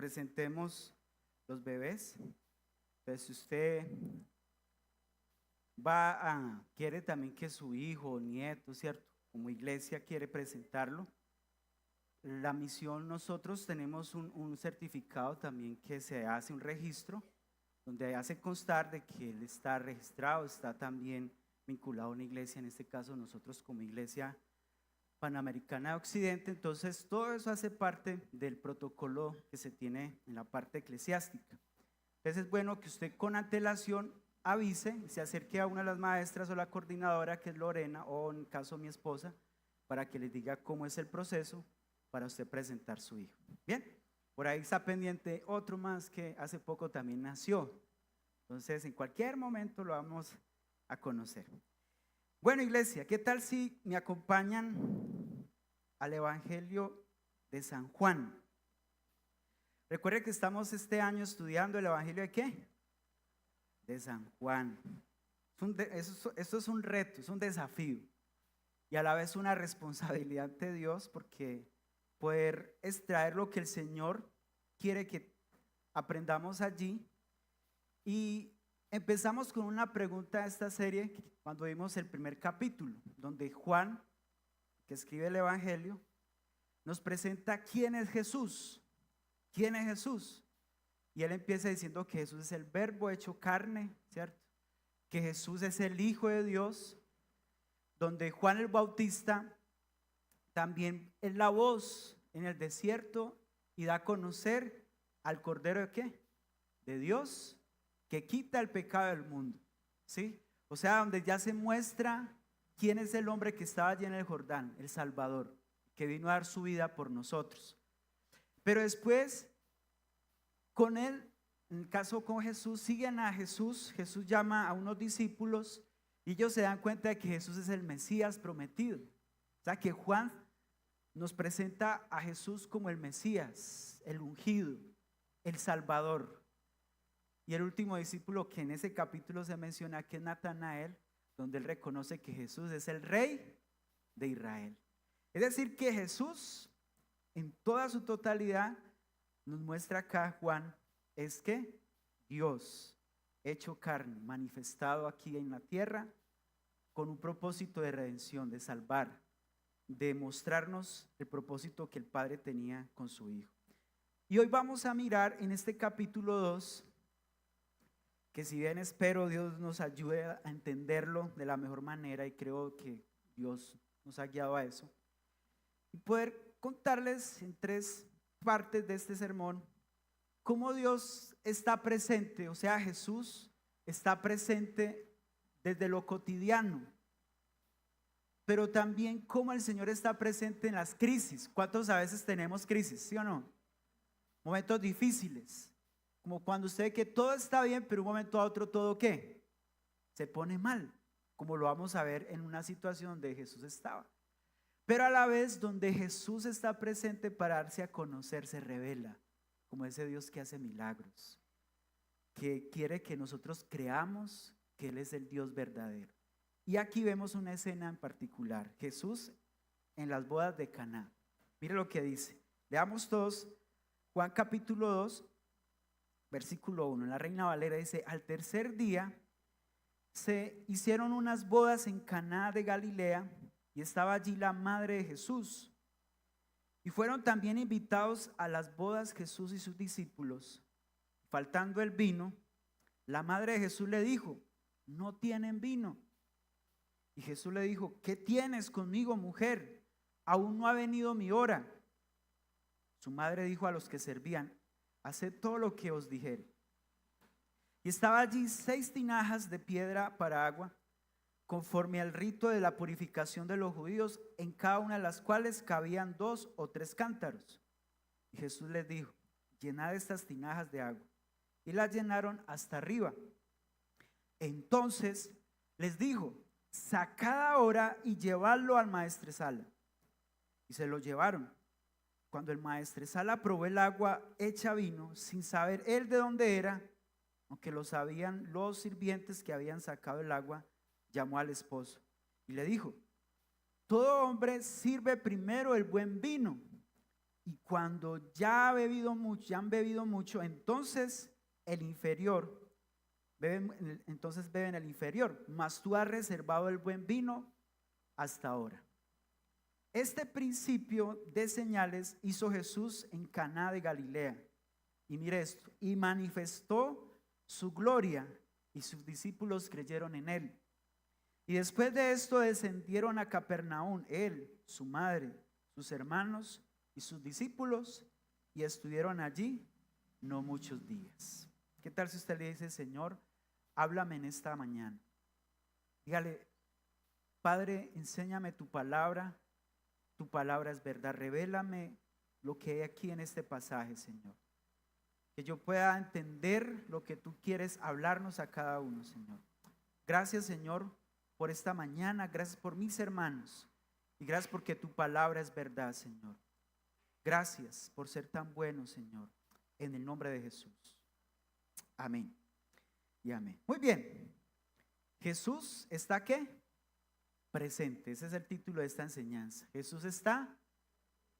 presentemos los bebés. Entonces, si usted quiere también que su hijo o nieto, ¿cierto? Como iglesia quiere presentarlo. La misión, nosotros tenemos un certificado también que se hace un registro donde hace constar de que él está registrado, está también vinculado a una iglesia, en este caso nosotros como Iglesia Panamericana de Occidente. Entonces todo eso hace parte del protocolo que se tiene en la parte eclesiástica. Entonces es bueno que usted con antelación avise, se acerque a una de las maestras o la coordinadora, que es Lorena, o en caso mi esposa, para que les diga cómo es el proceso para usted presentar su hijo. Bien, por ahí está pendiente otro más que hace poco también nació. Entonces en cualquier momento lo vamos a conocer. Bueno, iglesia, ¿qué tal si me acompañan al Evangelio de San Juan? Recuerden que estamos este año estudiando el Evangelio ¿de qué? De San Juan. Esto es un reto, es un desafío y a la vez una responsabilidad de Dios, porque poder extraer lo que el Señor quiere que aprendamos allí. Y empezamos con una pregunta de esta serie cuando vimos el primer capítulo, donde Juan, que escribe el Evangelio, nos presenta quién es Jesús. ¿Quién es Jesús? Y él empieza diciendo que Jesús es el verbo hecho carne, ¿cierto? Que Jesús es el Hijo de Dios, donde Juan el Bautista también es la voz en el desierto y da a conocer al Cordero ¿de qué? De Dios, que quita el pecado del mundo, ¿sí? O sea, donde ya se muestra quién es el hombre que estaba allí en el Jordán, el Salvador, que vino a dar su vida por nosotros. Pero después, con él, en el caso con Jesús, siguen a Jesús. Jesús llama a unos discípulos y ellos se dan cuenta de que Jesús es el Mesías prometido. O sea, que Juan nos presenta a Jesús como el Mesías, el ungido, el Salvador. Y el último discípulo que en ese capítulo se menciona, que es Natanael, donde él reconoce que Jesús es el Rey de Israel. Es decir, que Jesús en toda su totalidad nos muestra acá Juan, es que Dios hecho carne, manifestado aquí en la tierra con un propósito de redención, de salvar, de mostrarnos el propósito que el Padre tenía con su Hijo. Y hoy vamos a mirar en este capítulo 2, que si bien espero Dios nos ayude a entenderlo de la mejor manera, y creo que Dios nos ha guiado a eso, y poder contarles en 3 partes de este sermón cómo Dios está presente, o sea, Jesús está presente desde lo cotidiano, pero también cómo el Señor está presente en las crisis. ¿Cuántos a veces tenemos crisis, sí o no? Momentos difíciles, como cuando usted ve que todo está bien, pero un momento a otro todo ¿qué? Se pone mal, como lo vamos a ver en una situación donde Jesús estaba. Pero a la vez donde Jesús está presente para darse a conocer, se revela como ese Dios que hace milagros, que quiere que nosotros creamos que Él es el Dios verdadero. Y aquí vemos una escena en particular, Jesús en las bodas de Caná. Mire lo que dice, leamos todos Juan capítulo 2, versículo 1, en la Reina Valera dice: al tercer día se hicieron unas bodas en Caná de Galilea, y estaba allí la madre de Jesús. Y fueron también invitados a las bodas Jesús y sus discípulos. Faltando el vino, la madre de Jesús le dijo: no tienen vino. Y Jesús le dijo: ¿qué tienes conmigo, mujer? Aún no ha venido mi hora. Su madre dijo a los que servían: haced todo lo que os dijere. Y estaba allí 6 tinajas de piedra para agua, conforme al rito de la purificación de los judíos, en cada una de las cuales cabían 2 o 3 cántaros. Y Jesús les dijo: llenad estas tinajas de agua. Y las llenaron hasta arriba. Entonces les dijo: sacad ahora y llevadlo al maestresala. Y se lo llevaron. Cuando el maestresala probó el agua hecha vino, sin saber él de dónde era, aunque lo sabían los sirvientes que habían sacado el agua, llamó al esposo y le dijo: todo hombre sirve primero el buen vino, Y cuando ya han bebido mucho, entonces el inferior, beben el inferior, mas tú has reservado el buen vino hasta ahora. Este principio de señales hizo Jesús en Caná de Galilea. Y mire esto, y manifestó su gloria, y sus discípulos creyeron en él. Y después de esto descendieron a Capernaum, él, su madre, sus hermanos y sus discípulos, y estuvieron allí no muchos días. ¿Qué tal si usted le dice: Señor, háblame en esta mañana? Dígale: Padre, enséñame tu palabra es verdad, revélame lo que hay aquí en este pasaje, Señor. Que yo pueda entender lo que tú quieres hablarnos a cada uno, Señor. Gracias, Señor, por esta mañana, gracias por mis hermanos y gracias porque tu palabra es verdad, Señor. Gracias por ser tan bueno, Señor, en el nombre de Jesús. Amén y amén. Muy bien. Jesús está ¿qué? Presente. Ese es el título de esta enseñanza. Jesús está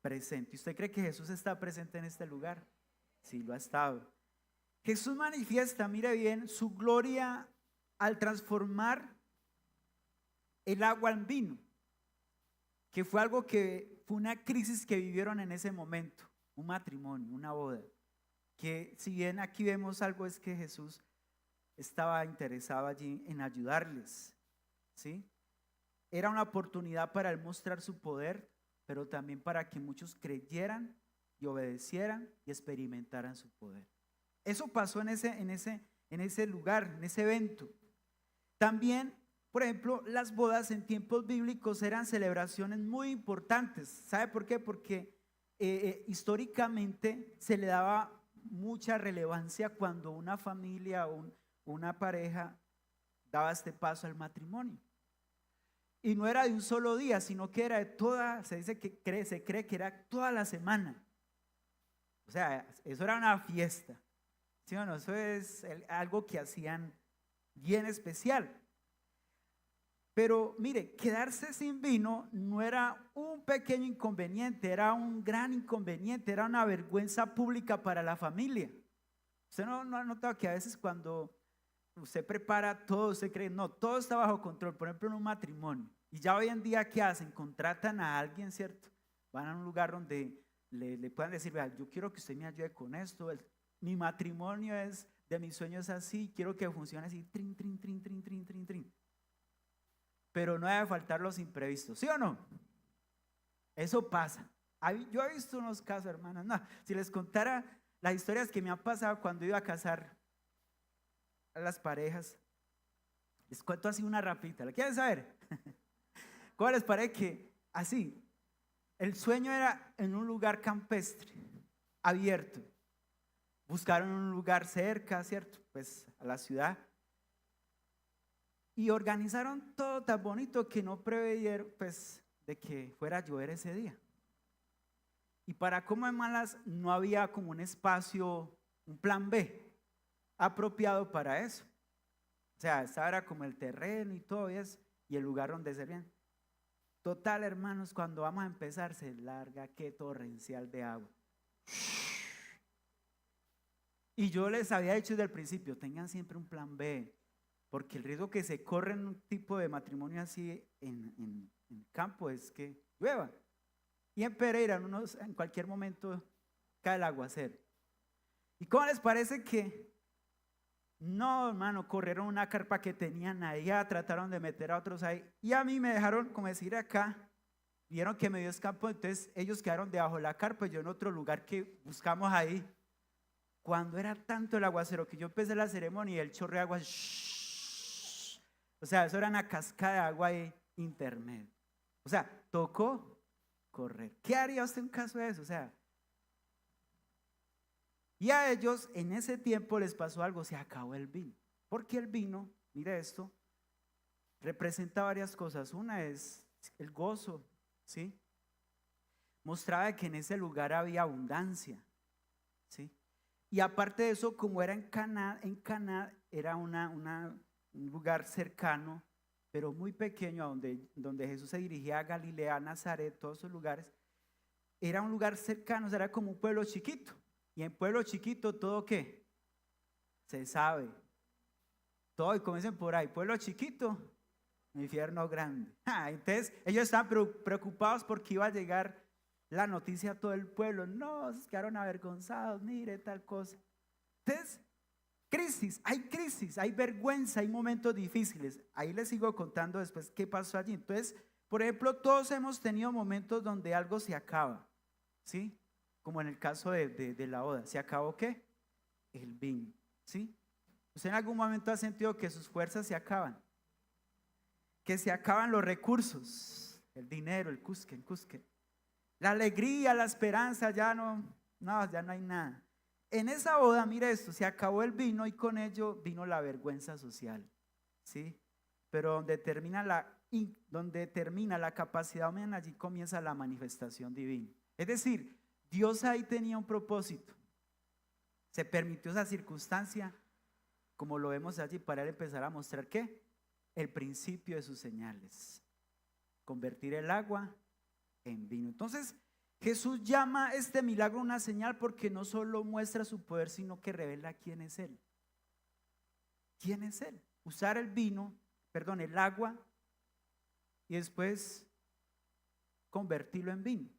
presente. ¿Usted cree que Jesús está presente en este lugar? Sí, lo ha estado. Jesús manifiesta, mire bien, su gloria al transformar el agua en vino, que fue algo que fue una crisis que vivieron en ese momento, un matrimonio, una boda, que si bien aquí vemos algo, es que Jesús estaba interesado allí en ayudarles, ¿sí? Era una oportunidad para él mostrar su poder, pero también para que muchos creyeran y obedecieran y experimentaran su poder. Eso pasó en ese lugar, en ese evento. También, por ejemplo, las bodas en tiempos bíblicos eran celebraciones muy importantes. ¿Sabe por qué? Porque históricamente se le daba mucha relevancia cuando una familia o una pareja daba este paso al matrimonio. Y no era de un solo día, sino que era de toda, se cree que era toda la semana. O sea, eso era una fiesta, ¿sí o no? Eso es algo que hacían bien especial. Pero mire, quedarse sin vino no era un pequeño inconveniente, era un gran inconveniente, era una vergüenza pública para la familia. ¿Usted no ha notado que a veces cuando usted prepara todo, usted cree, no, todo está bajo control? Por ejemplo, en un matrimonio. Y ya hoy en día, ¿qué hacen? Contratan a alguien, ¿cierto? Van a un lugar donde le puedan decir: vea, yo quiero que usted me ayude con esto. Mi matrimonio es de mis sueños así, quiero que funcione así, trin, trin, trin, trin, trin, trin, trin. Pero no debe faltar los imprevistos, ¿sí o no? Eso pasa. Yo he visto unos casos, hermanas. No, si les contara las historias que me han pasado cuando iba a casar a las parejas, les cuento así una rapidita. ¿La quieren saber? ¿Cómo les parece que así? El sueño era en un lugar campestre, abierto. Buscaron un lugar cerca, ¿cierto? Pues a la ciudad. Y organizaron todo tan bonito que no preveyeron, pues, de que fuera a llover ese día. Y para como de malas, no había como un espacio, un plan B apropiado para eso. O sea, estaba era como el terreno y todo eso, y el lugar donde servían. Total, hermanos, cuando vamos a empezar, se larga qué torrencial de agua. Y yo les había dicho desde el principio: tengan siempre un plan B, porque el riesgo que se corre en un tipo de matrimonio así en campo es que llueva. Y en Pereira, en cualquier momento, cae el aguacero. ¿Y cómo les parece que? No, hermano, corrieron una carpa que tenían allá, trataron de meter a otros ahí, y a mí me dejaron, como decir acá, vieron que me dio escapo, entonces ellos quedaron debajo de la carpa y yo en otro lugar que buscamos ahí. Cuando era tanto el aguacero que yo empecé la ceremonia y el chorro de agua, o sea, eso era una cascada de agua ahí intermedio. O sea, tocó correr. ¿Qué haría usted en caso de eso? O sea, y a ellos en ese tiempo les pasó algo: se acabó el vino. Porque el vino, mire esto, representa varias cosas. Una es el gozo, ¿sí? Mostraba que en ese lugar había abundancia, ¿sí? Y aparte de eso, como era en Caná era un lugar cercano, pero muy pequeño, a donde Jesús se dirigía a Galilea, a Nazaret, todos esos lugares. era un lugar cercano, o sea, era como un pueblo chiquito. Y en pueblo chiquito todo ¿qué? Se sabe. Todo, y como dicen por ahí, pueblo chiquito, infierno grande. Entonces ellos estaban preocupados porque iba a llegar la noticia a todo el pueblo. No, se quedaron avergonzados, mire tal cosa. Entonces, crisis, hay vergüenza, hay momentos difíciles. Ahí les sigo contando después qué pasó allí. Entonces, por ejemplo, todos hemos tenido momentos donde algo se acaba, ¿sí? Como en el caso de la boda. ¿Se acabó qué? El vino, ¿sí? ¿Usted en algún momento ha sentido que sus fuerzas se acaban? Que se acaban los recursos, el dinero, el cusque. La alegría, la esperanza, ya no hay nada. En esa boda, mire esto, se acabó el vino y con ello vino la vergüenza social, ¿sí? Pero donde termina la capacidad humana, allí comienza la manifestación divina. Es decir, Dios ahí tenía un propósito. Se permitió esa circunstancia, como lo vemos allí, para él empezar a mostrar ¿qué? El principio de sus señales. Convertir el agua en vino. Entonces, Jesús llama este milagro una señal porque no solo muestra su poder, sino que revela quién es Él. ¿Quién es Él? Usar el agua, y después convertirlo en vino.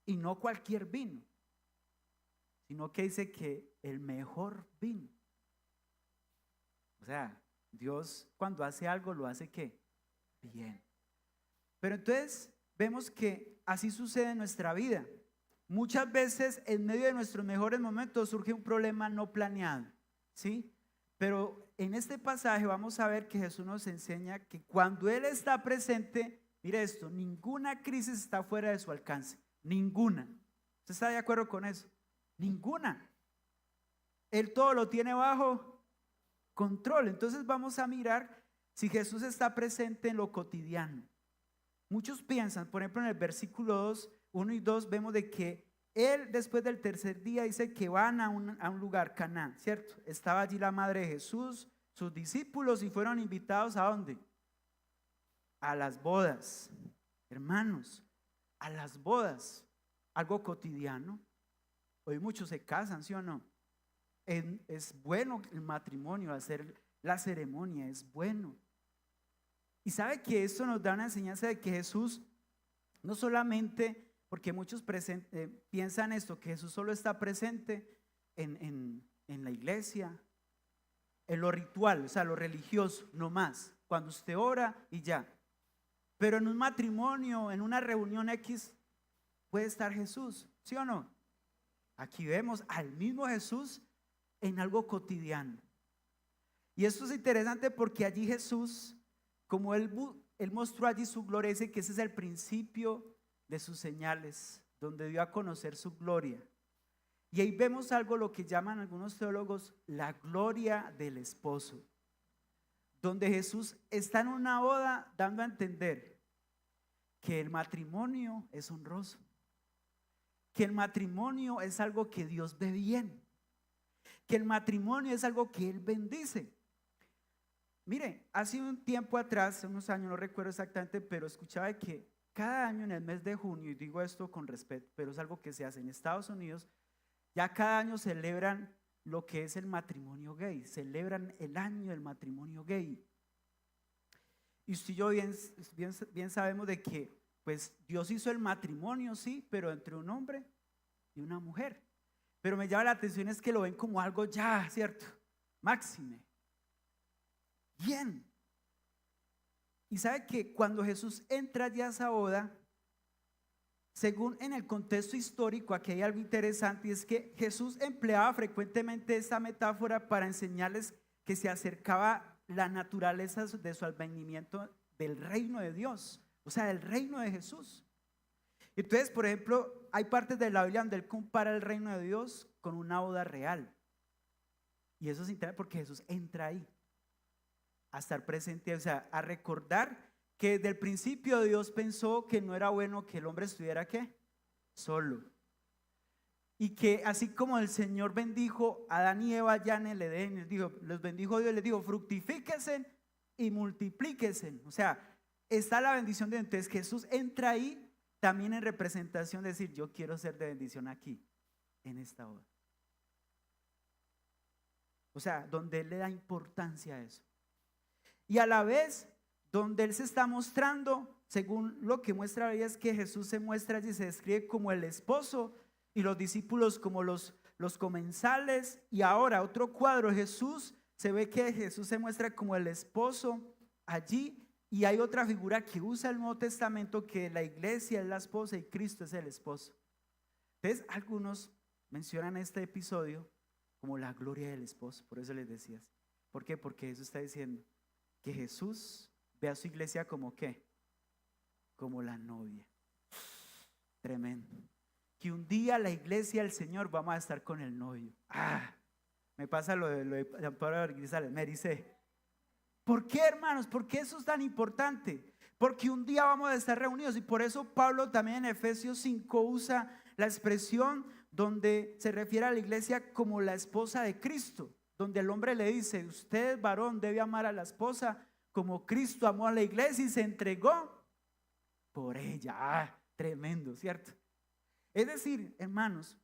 Y no cualquier vino, sino que dice que el mejor vino. O sea, Dios cuando hace algo lo hace ¿qué? Bien. Pero entonces vemos que así sucede en nuestra vida. Muchas veces en medio de nuestros mejores momentos surge un problema no planeado, ¿sí? Pero en este pasaje vamos a ver que Jesús nos enseña que cuando Él está presente, mire esto, ninguna crisis está fuera de su alcance, ninguna. ¿Usted está de acuerdo con eso? Ninguna. Él todo lo tiene bajo control. Entonces vamos a mirar si Jesús está presente en lo cotidiano. Muchos piensan, por ejemplo en el versículo 2, 1 y 2 vemos de que Él después del tercer día dice que van a un lugar, Caná, ¿cierto? Estaba allí la madre de Jesús, sus discípulos, y fueron invitados ¿a dónde? A las bodas. Hermanos, a las bodas, algo cotidiano. Hoy muchos se casan, ¿sí o no? Es bueno el matrimonio, hacer la ceremonia, es bueno. Y sabe que esto nos da una enseñanza de que Jesús no solamente, porque muchos piensan esto, que Jesús solo está presente en la iglesia, en lo ritual, o sea, lo religioso, no más, cuando usted ora y ya. Pero en un matrimonio, en una reunión X, puede estar Jesús, ¿sí o no? Aquí vemos al mismo Jesús en algo cotidiano. Y esto es interesante porque allí Jesús, como él mostró allí su gloria, dice que ese es el principio de sus señales, donde dio a conocer su gloria. Y ahí vemos algo, lo que llaman algunos teólogos la gloria del esposo, donde Jesús está en una boda dando a entender que el matrimonio es honroso, que el matrimonio es algo que Dios ve bien, que el matrimonio es algo que Él bendice. Mire, hace un tiempo atrás, unos años, no recuerdo exactamente, pero escuchaba que cada año en el mes de junio, y digo esto con respeto, pero es algo que se hace en Estados Unidos, ya cada año celebran lo que es el matrimonio gay, celebran el año del matrimonio gay. Y usted y yo bien sabemos de que pues Dios hizo el matrimonio, sí, pero entre un hombre y una mujer. Pero me llama la atención es que lo ven como algo ya, ¿cierto? Máxime. Bien. Y sabe que cuando Jesús entra ya a esa boda, según en el contexto histórico, aquí hay algo interesante, y es que Jesús empleaba frecuentemente esta metáfora para enseñarles que se acercaba la naturaleza de su advenimiento del reino de Dios, o sea, del reino de Jesús. Entonces, por ejemplo, hay partes de la Biblia donde él compara el reino de Dios con una boda real. Y eso es interesante porque Jesús entra ahí a estar presente, o sea, a recordar que desde el principio Dios pensó que no era bueno que el hombre estuviera ¿qué? Solo. Y que así como el Señor bendijo a Adán y Eva ya en el Edén, los bendijo Dios, les dijo fructifíquense y multiplíquense. O sea, está la bendición de Dios. Entonces Jesús entra ahí también en representación decir, yo quiero ser de bendición aquí, en esta boda. O sea, donde Él le da importancia a eso. Y a la vez, donde Él se está mostrando, según lo que muestra la Biblia, es que Jesús se muestra allí, se describe como el esposo y los discípulos como los comensales. Y ahora otro cuadro, Jesús, se ve que Jesús se muestra como el esposo allí. Y hay otra figura que usa el Nuevo Testamento, que la iglesia es la esposa y Cristo es el esposo. Entonces, algunos mencionan este episodio como la gloria del esposo. Por eso les decía. ¿Por qué? Porque Jesús está diciendo que Jesús ve a su iglesia como ¿qué? Como la novia. Tremendo. Que un día la iglesia del Señor vamos a estar con el novio. Me pasa lo de Amparo Grisales, me dice, ¿por qué, hermanos? ¿Por qué eso es tan importante? Porque un día vamos a estar reunidos, y por eso Pablo también en Efesios 5 usa la expresión donde se refiere a la iglesia como la esposa de Cristo, donde el hombre le dice, usted varón debe amar a la esposa como Cristo amó a la iglesia y se entregó por ella. Tremendo, ¿cierto? Es decir, hermanos,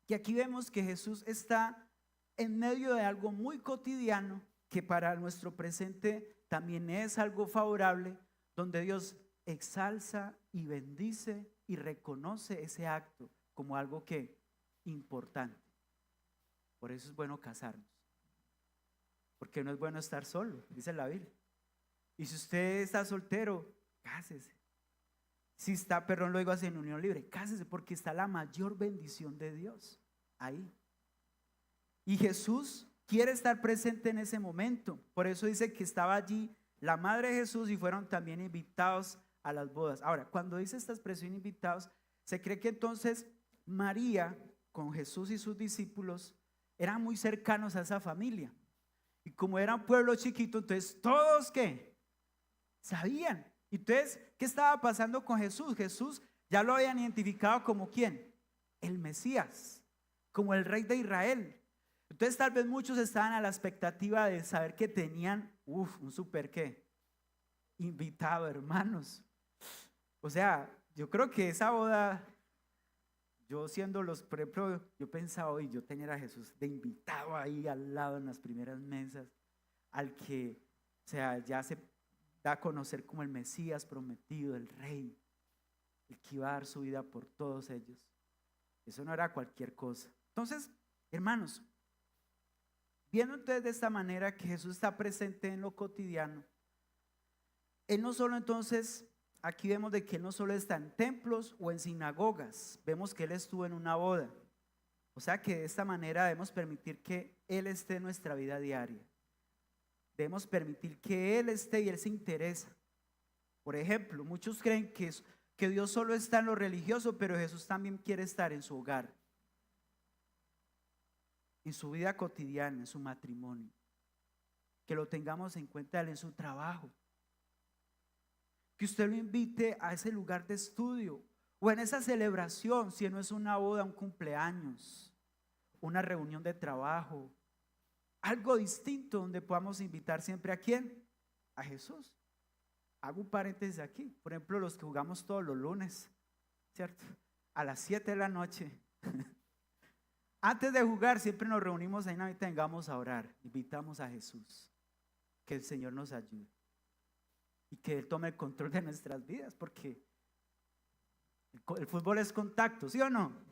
que aquí vemos que Jesús está en medio de algo muy cotidiano, que para nuestro presente también es algo favorable, donde Dios exalza y bendice y reconoce ese acto como algo que importante. Por eso es bueno casarnos, porque no es bueno estar solo, dice la Biblia. Y si usted está soltero, cásese. Si está, perdón, lo digo así, en unión libre, cásese, porque está la mayor bendición de Dios ahí. Y Jesús quiere estar presente en ese momento. Por eso dice que estaba allí la madre de Jesús y fueron también invitados a las bodas. Ahora, cuando dice esta expresión invitados, se cree que entonces María con Jesús y sus discípulos eran muy cercanos a esa familia. Y como era un pueblo chiquito, entonces todos ¿qué? Sabían. Entonces, ¿qué estaba pasando con Jesús? Jesús ya lo habían identificado como ¿quién? El Mesías, como el rey de Israel. Entonces tal vez muchos estaban a la expectativa de saber que tenían, un super ¿qué? Invitado, hermanos. O sea, yo creo que esa boda, yo siendo por ejemplo, yo pensaba, hoy yo tenía a Jesús de invitado ahí al lado en las primeras mesas, al que, o sea, ya se da a conocer como el Mesías prometido, el rey, el que iba a dar su vida por todos ellos. Eso no era cualquier cosa. Entonces, hermanos, viendo entonces de esta manera que Jesús está presente en lo cotidiano, Él no solo entonces, aquí vemos de que Él no solo está en templos o en sinagogas, vemos que Él estuvo en una boda. O sea que de esta manera debemos permitir que Él esté en nuestra vida diaria. Debemos permitir que Él esté y Él se interesa. Por ejemplo, muchos creen que Dios solo está en lo religioso, pero Jesús también quiere estar en su hogar, en su vida cotidiana, en su matrimonio. Que lo tengamos en cuenta en su trabajo. Que usted lo invite a ese lugar de estudio o en esa celebración, si no es una boda, un cumpleaños, una reunión de trabajo, algo distinto donde podamos invitar siempre ¿a quién? A Jesús. Hago un paréntesis aquí. Por ejemplo, los que jugamos todos los lunes, ¿cierto? A las 7 de la noche. Antes de jugar siempre nos reunimos ahí, ahorita vengamos a orar. Invitamos a Jesús. Que el Señor nos ayude. Y que Él tome el control de nuestras vidas, porque el fútbol es contacto, ¿sí o no?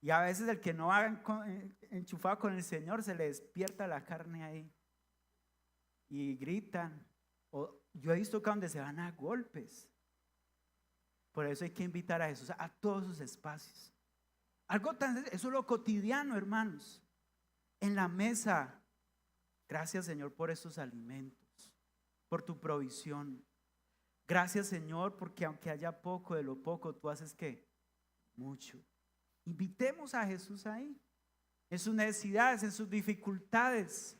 Y a veces el que no va enchufado con el Señor se le despierta la carne ahí. Y gritan. Yo he visto que donde se van a golpes. Por eso hay que invitar a Jesús a todos sus espacios. Eso es lo cotidiano, hermanos. En la mesa. Gracias, Señor, por estos alimentos, por tu provisión. Gracias, Señor, porque aunque haya poco, de lo poco tú haces ¿qué? Mucho. Invitemos a Jesús ahí, en sus necesidades, en sus dificultades,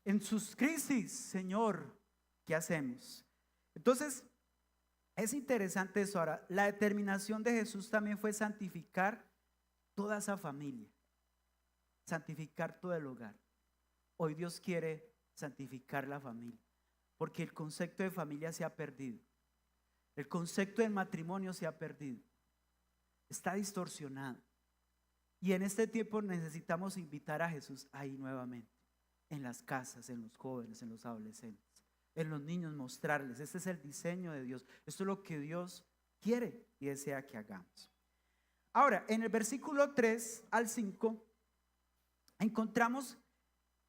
en sus crisis. Señor, ¿qué hacemos? Entonces, es interesante eso. Ahora, la determinación de Jesús también fue santificar toda esa familia, santificar todo el hogar. Hoy Dios quiere santificar la familia, porque el concepto de familia se ha perdido. El concepto del matrimonio se ha perdido, está distorsionado. Y en este tiempo necesitamos invitar a Jesús ahí nuevamente, en las casas, en los jóvenes, en los adolescentes, en los niños, mostrarles. Este es el diseño de Dios. Esto es lo que Dios quiere y desea que hagamos. Ahora, en el versículo 3 al 5, encontramos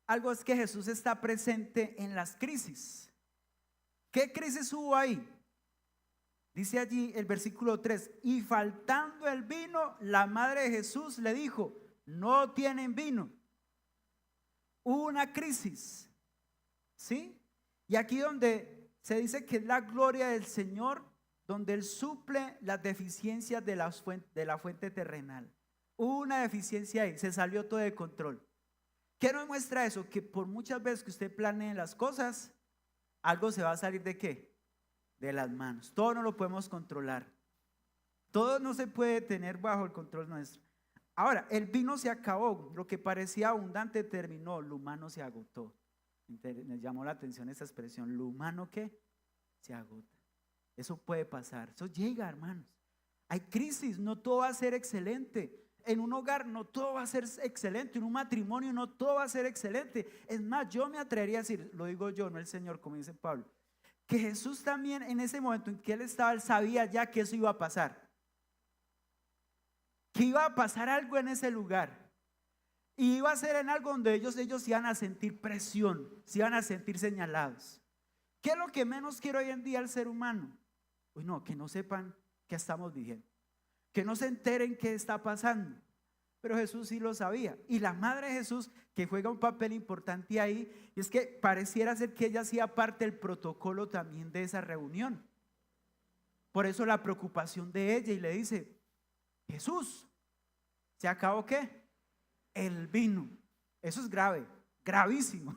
algo, es que Jesús está presente en las crisis. ¿Qué crisis hubo ahí? Dice allí el versículo 3, y faltando el vino, la madre de Jesús le dijo, no tienen vino. Hubo una crisis, ¿sí? Y aquí donde se dice que es la gloria del Señor, donde Él suple las deficiencias de la fuente terrenal. Hubo una deficiencia ahí, se salió todo de control. ¿Qué nos muestra eso? Que por muchas veces que usted planee las cosas, algo se va a salir ¿de qué? De las manos. Todo no lo podemos controlar. Todo no se puede tener bajo el control nuestro. Ahora, el vino se acabó. Lo que parecía abundante terminó. Lo humano se agotó. Me llamó la atención esa expresión. Lo humano ¿qué? Se agota. Eso puede pasar. Eso llega, hermanos. Hay crisis. No todo va a ser excelente. En un hogar no todo va a ser excelente. En un matrimonio no todo va a ser excelente. Es más, yo me atrevería a decir, lo digo yo, no el Señor, como dice Pablo, que Jesús también en ese momento en que Él estaba, Él sabía ya que eso iba a pasar. Que iba a pasar algo en ese lugar. Y iba a ser en algo donde ellos iban a sentir presión, se iban a sentir señalados. ¿Qué es lo que menos quiere hoy en día el ser humano? Pues no, que no sepan qué estamos viviendo. Que no se enteren qué está pasando. Pero Jesús sí lo sabía. Y la madre de Jesús, que juega un papel importante ahí, y es que pareciera ser que ella hacía parte del protocolo también de esa reunión. Por eso la preocupación de ella, y le dice, Jesús, ¿se acabó qué? El vino. Eso es grave, gravísimo.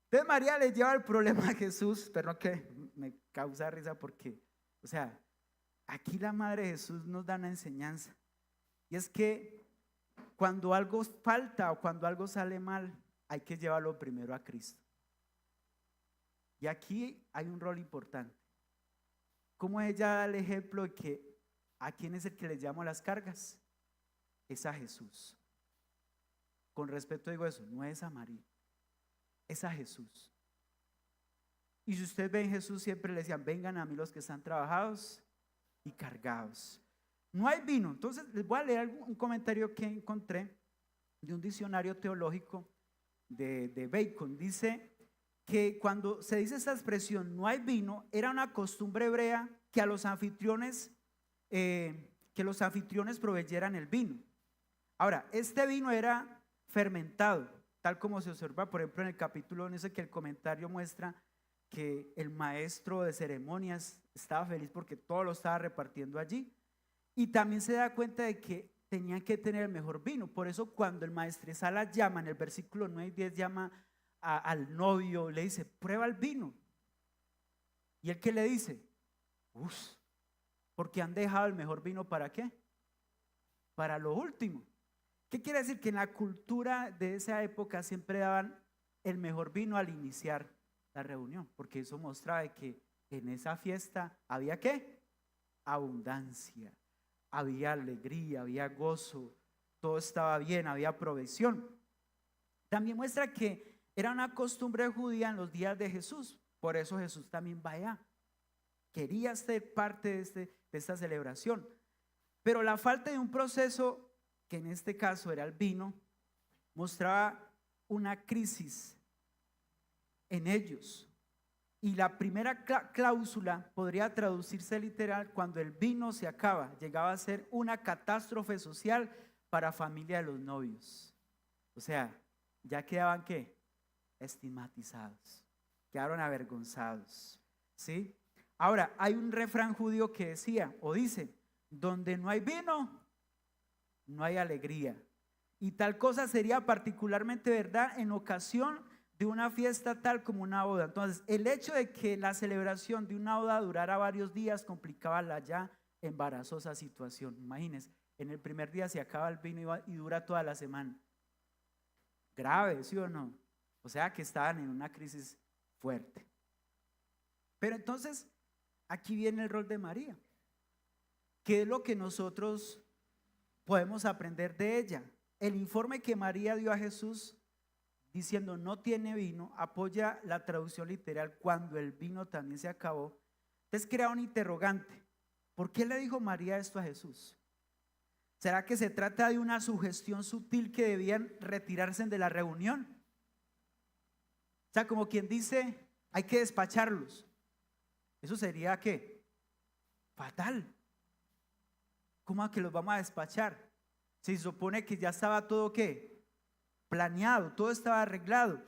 Entonces María le lleva el problema a Jesús, pero que me causa risa porque, o sea, aquí la madre de Jesús nos da una enseñanza. Y es que cuando algo falta o cuando algo sale mal, hay que llevarlo primero a Cristo. Y aquí hay un rol importante. Como ella da el ejemplo de que ¿a quién es el que le llamo las cargas? Es a Jesús. Con respeto digo eso, no es a María, es a Jesús. Y si usted ve en Jesús siempre le decían, vengan a mí los que están trabajados y cargados. No hay vino. Entonces les voy a leer un comentario que encontré de un diccionario teológico de Bacon. Dice que cuando se dice esta expresión, no hay vino, era una costumbre hebrea que a los anfitriones proveyeran el vino. Ahora, este vino era fermentado, tal como se observa, por ejemplo, en el capítulo 11, que el comentario muestra que el maestro de ceremonias estaba feliz porque todo lo estaba repartiendo allí. Y también se da cuenta de que tenían que tener el mejor vino. Por eso cuando el maestresala llama, en el versículo 9 y 10, llama al novio, le dice, prueba el vino. ¿Y él qué le dice? Porque han dejado el mejor vino ¿para qué? Para lo último. ¿Qué quiere decir? Que en la cultura de esa época siempre daban el mejor vino al iniciar la reunión, porque eso mostraba que en esa fiesta había ¿qué? Abundancia, había alegría, había gozo, todo estaba bien, había provisión. También muestra que era una costumbre judía en los días de Jesús, por eso Jesús también va allá. Quería ser parte de esta celebración, pero la falta de un proceso, que en este caso era el vino, mostraba una crisis en ellos. Y la primera cláusula podría traducirse literal: cuando el vino se acaba, llegaba a ser una catástrofe social para familia de los novios. O sea, ya quedaban ¿qué? Estigmatizados, quedaron avergonzados, ¿sí? Ahora, hay un refrán judío que decía o dice, donde no hay vino, no hay alegría. Y tal cosa sería particularmente verdad en ocasión de una fiesta tal como una boda. Entonces, el hecho de que la celebración de una boda durara varios días complicaba la ya embarazosa situación. Imagínense, en el primer día se acaba el vino y dura toda la semana. Grave, ¿sí o no? O sea que estaban en una crisis fuerte. Pero entonces, aquí viene el rol de María. ¿Qué es lo que nosotros podemos aprender de ella? El informe que María dio a Jesús diciendo no tiene vino, apoya la traducción literal cuando el vino también se acabó. Entonces crea un interrogante. ¿Por qué le dijo María esto a Jesús? ¿Será que se trata de una sugestión sutil que debían retirarse de la reunión? O sea, como quien dice, hay que despacharlos. Eso sería ¿qué? Fatal. ¿Cómo que los vamos a despachar? Se supone que ya estaba todo ¿qué? Planeado, todo estaba arreglado.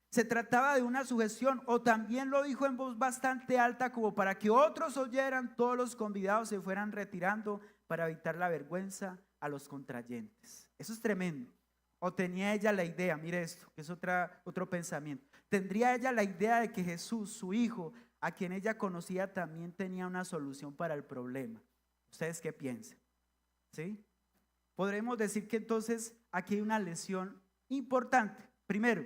Se trataba de una sugestión, o también lo dijo en voz bastante alta como para que otros oyeran. Todos los convidados se fueran retirando para evitar la vergüenza a los contrayentes. Eso es tremendo. O tenía ella la idea, mire esto, que es otro pensamiento. Tendría ella la idea de que Jesús, su hijo, a quien ella conocía, también tenía una solución para el problema. ¿Ustedes qué piensan? ¿Sí? Podremos decir que entonces aquí hay una lección importante. Primero,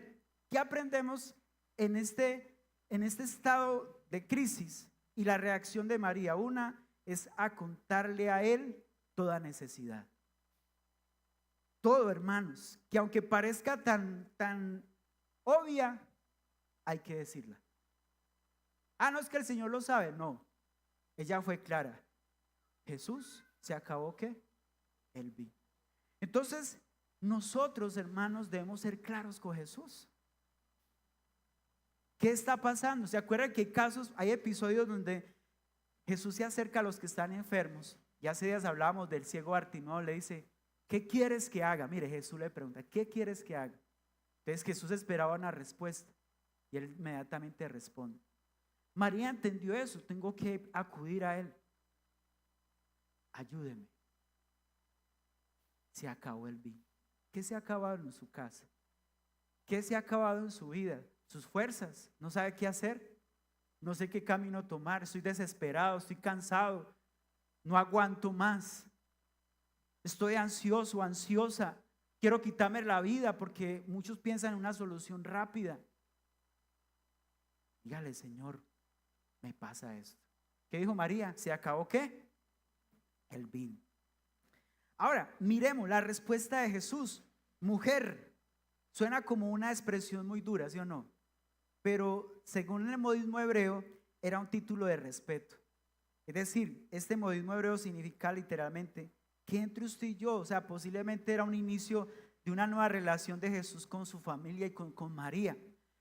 ¿qué aprendemos en este estado de crisis? Y la reacción de María, una es a contarle a él toda necesidad. Todo, hermanos, que aunque parezca tan obvia, hay que decirla. Ah, no es que el Señor lo sabe, no. Ella fue clara. Jesús, ¿se acabó qué? El vino. Entonces, nosotros, hermanos, debemos ser claros con Jesús. ¿Qué está pasando? ¿Se acuerdan que hay casos, hay episodios donde Jesús se acerca a los que están enfermos? Y hace días hablábamos del ciego Bartimeo, le dice, ¿qué quieres que haga? Mire, Jesús le pregunta, ¿qué quieres que haga? Entonces Jesús esperaba una respuesta y él inmediatamente responde. María entendió eso, tengo que acudir a él. Ayúdeme. Se acabó el vino. ¿Qué se ha acabado en su casa? ¿Qué se ha acabado en su vida? Sus fuerzas. ¿No sabe qué hacer? No sé qué camino tomar. Estoy desesperado, estoy cansado. No aguanto más. Estoy ansioso, ansiosa. Quiero quitarme la vida porque muchos piensan en una solución rápida. Dígale, Señor, me pasa esto. ¿Qué dijo María? ¿Se acabó qué? El vino. Ahora, miremos la respuesta de Jesús. Mujer, suena como una expresión muy dura, ¿sí o no? Pero según el modismo hebreo, era un título de respeto. Es decir, este modismo hebreo significa literalmente que entre usted y yo, o sea, posiblemente era un inicio de una nueva relación de Jesús con su familia y con María.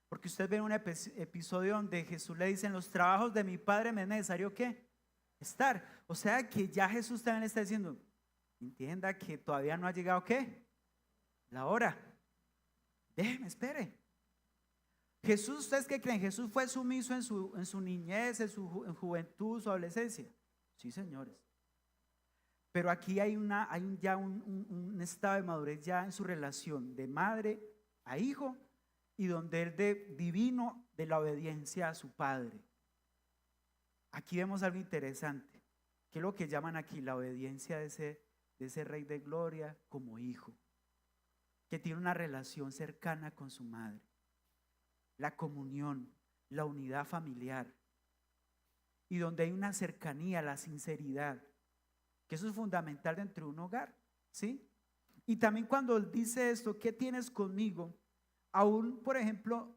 Porque usted ve un episodio donde Jesús le dice, en los trabajos de mi Padre me es necesario ¿qué? Estar. O sea que ya Jesús también le está diciendo, entienda que todavía no ha llegado ¿qué? La hora. Déjeme, espere. Jesús, ¿ustedes qué creen? ¿Jesús fue sumiso en su niñez, en su juventud, su adolescencia? Sí, señores. Pero aquí hay ya un estado de madurez ya en su relación de madre a hijo y donde él de divino de la obediencia a su padre. Aquí vemos algo interesante, que es lo que llaman aquí la obediencia de ese rey de gloria como hijo, que tiene una relación cercana con su madre, la comunión, la unidad familiar, y donde hay una cercanía, la sinceridad, que eso es fundamental dentro de un hogar, ¿sí? Y también cuando él dice esto, ¿qué tienes conmigo? Aún, por ejemplo,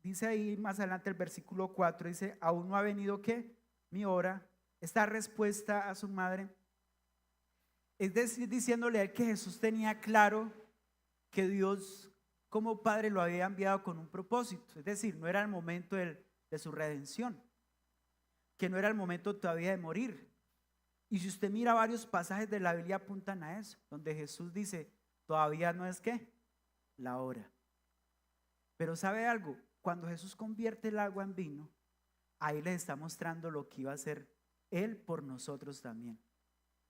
dice ahí más adelante el versículo 4, dice, aún no ha venido ¿qué? Mi hora. Esta respuesta a su madre es decir, diciéndole a él que Jesús tenía claro que Dios como Padre lo había enviado con un propósito, es decir, no era el momento de su redención, que no era el momento todavía de morir. Y si usted mira varios pasajes de la Biblia apuntan a eso, donde Jesús dice, todavía no es ¿qué? La hora. Pero ¿sabe algo? Cuando Jesús convierte el agua en vino, ahí les está mostrando lo que iba a hacer Él por nosotros también.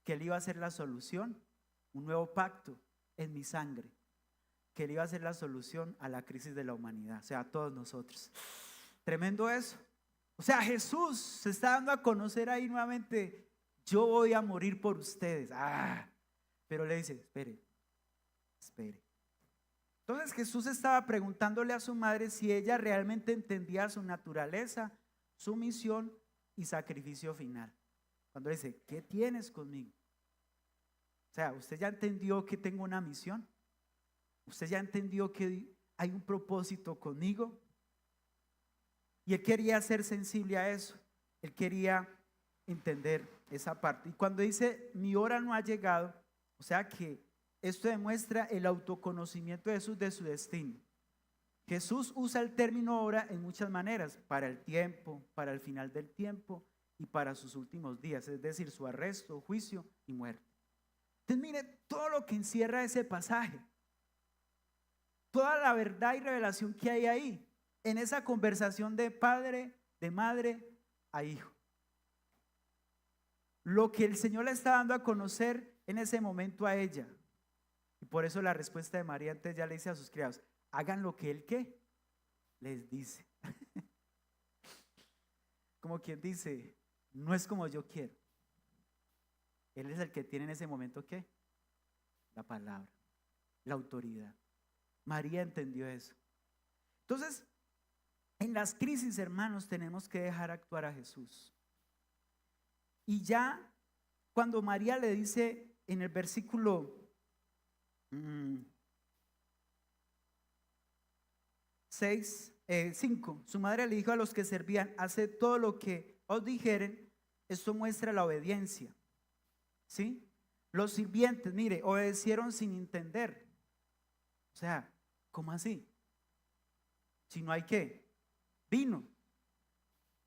Que Él iba a ser la solución, un nuevo pacto en mi sangre. Que Él iba a ser la solución a la crisis de la humanidad, o sea, a todos nosotros. Tremendo eso. O sea, Jesús se está dando a conocer ahí nuevamente, yo voy a morir por ustedes. Pero le dice, espere. Entonces Jesús estaba preguntándole a su madre si ella realmente entendía su naturaleza, su misión y sacrificio final. Cuando dice, ¿qué tienes conmigo? O sea, usted ya entendió que tengo una misión. Usted ya entendió que hay un propósito conmigo. Y él quería ser sensible a eso. Él quería entender esa parte. Y cuando dice, mi hora no ha llegado, o sea que esto demuestra el autoconocimiento de Jesús de su destino. Jesús usa el término hora en muchas maneras, para el tiempo, para el final del tiempo y para sus últimos días, es decir, su arresto, juicio y muerte. Entonces mire todo lo que encierra ese pasaje, toda la verdad y revelación que hay ahí, en esa conversación de padre, de madre a hijo. Lo que el Señor le está dando a conocer en ese momento a ella. Y por eso la respuesta de María antes ya le dice a sus criados, hagan lo que Él ¿qué? Les dice. Como quien dice, no es como yo quiero. Él es el que tiene en ese momento ¿qué? La palabra, la autoridad. María entendió eso. Entonces, en las crisis, hermanos, tenemos que dejar actuar a Jesús. Y ya cuando María le dice en el versículo 5, su madre le dijo a los que servían, haced todo lo que os dijeren. Esto muestra la obediencia, ¿sí? Los sirvientes, mire, obedecieron sin entender. O sea, ¿cómo así? Si no hay ¿qué? Vino.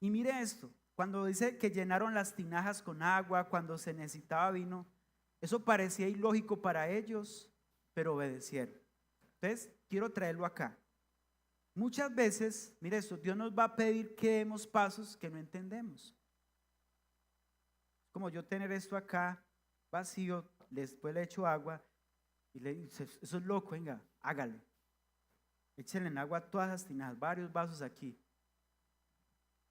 Y mire esto, cuando dice que llenaron las tinajas con agua, cuando se necesitaba vino, eso parecía ilógico para ellos, pero obedecieron. Entonces, quiero traerlo acá. Muchas veces, mire esto, Dios nos va a pedir que demos pasos que no entendemos. Como yo tener esto acá vacío, después le echo agua y le dice, eso es loco, venga, hágale. Échenle en agua todas las tinajas, varios vasos aquí.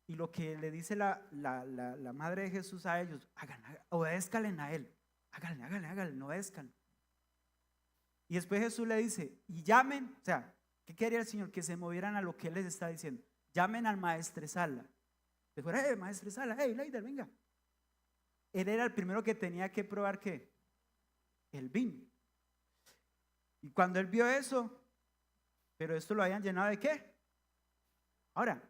Y lo que le dice la madre de Jesús a ellos, obedézcanle a Él, háganle, no obedezcan. Y después Jesús le dice, y llamen, o sea, ¿qué quería el Señor? Que se movieran a lo que Él les está diciendo. Llamen al maestresala. Le dijo, maestresala, Leider, venga. Él era el primero que tenía que probar ¿qué? El vino. Y cuando él vio eso, pero esto lo habían llenado ¿de qué? Ahora,